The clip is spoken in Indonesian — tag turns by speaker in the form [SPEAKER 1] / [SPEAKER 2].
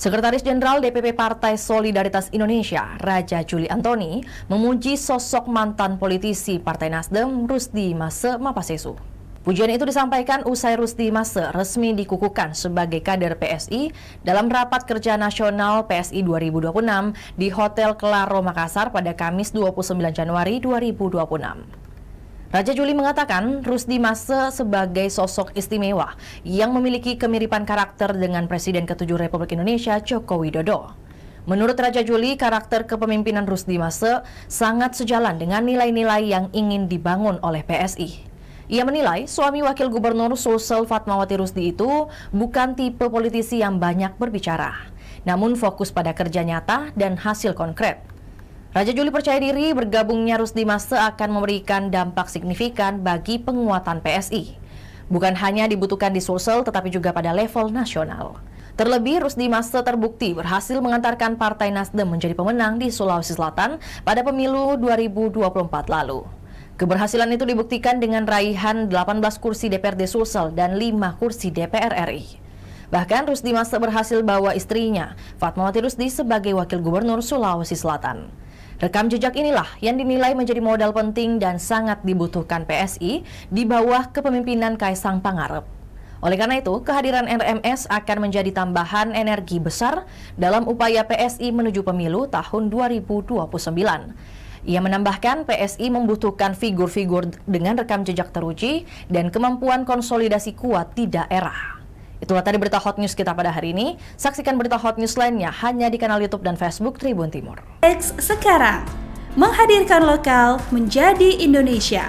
[SPEAKER 1] Sekretaris Jenderal DPP Partai Solidaritas Indonesia, Raja Juli Antoni, memuji sosok mantan politisi Partai Nasdem, Rusdi Mase Mapasesu. Pujian itu disampaikan usai Rusdi Mase resmi dikukuhkan sebagai kader PSI dalam rapat kerja nasional PSI 2026 di Hotel Claro Makassar pada Kamis 29 Januari 2026. Raja Juli mengatakan Rusdi Mase sebagai sosok istimewa yang memiliki kemiripan karakter dengan Presiden ke-7 Republik Indonesia Joko Widodo. Menurut Raja Juli, karakter kepemimpinan Rusdi Mase sangat sejalan dengan nilai-nilai yang ingin dibangun oleh PSI. Ia menilai suami Wakil Gubernur Sulsel Fatmawati Rusdi itu bukan tipe politisi yang banyak berbicara, namun fokus pada kerja nyata dan hasil konkret. Raja Juli percaya diri bergabungnya Rusdi Mase akan memberikan dampak signifikan bagi penguatan PSI. Bukan hanya dibutuhkan di Sulsel tetapi juga pada level nasional. Terlebih Rusdi Mase terbukti berhasil mengantarkan Partai Nasdem menjadi pemenang di Sulawesi Selatan pada pemilu 2024 lalu. Keberhasilan itu dibuktikan dengan raihan 18 kursi DPRD Sulsel dan 5 kursi DPR RI. Bahkan Rusdi Mase berhasil bawa istrinya, Fatmawati Rusdi, sebagai Wakil Gubernur Sulawesi Selatan. Rekam jejak inilah yang dinilai menjadi modal penting dan sangat dibutuhkan PSI di bawah kepemimpinan Kaisang Pangarep. Oleh karena itu, kehadiran RMS akan menjadi tambahan energi besar dalam upaya PSI menuju pemilu tahun 2029. Ia menambahkan PSI membutuhkan figur-figur dengan rekam jejak teruji dan kemampuan konsolidasi kuat di daerah. Itulah tadi berita Hot News kita pada hari ini. Saksikan berita Hot News lainnya hanya di kanal YouTube dan Facebook Tribun Timur.
[SPEAKER 2] Sekarang menghadirkan lokal menjadi Indonesia.